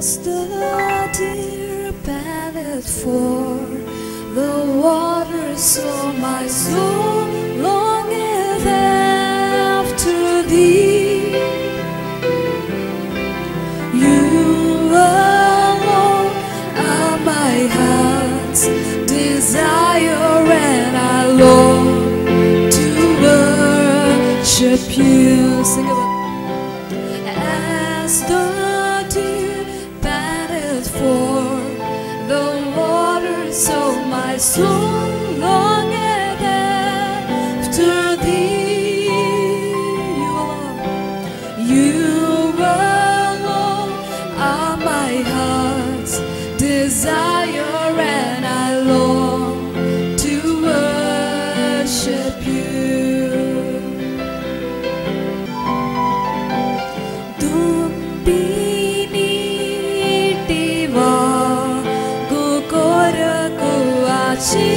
As the deer panteth for the water, so my soul longeth after thee. You alone are my heart's desire, and I long to worship you. Sing it. As the deer panteth for the water, so my soul longeth after thee. You alone are my heart's desire, and I long to worship you. Tumpi nitiva gu koraku achi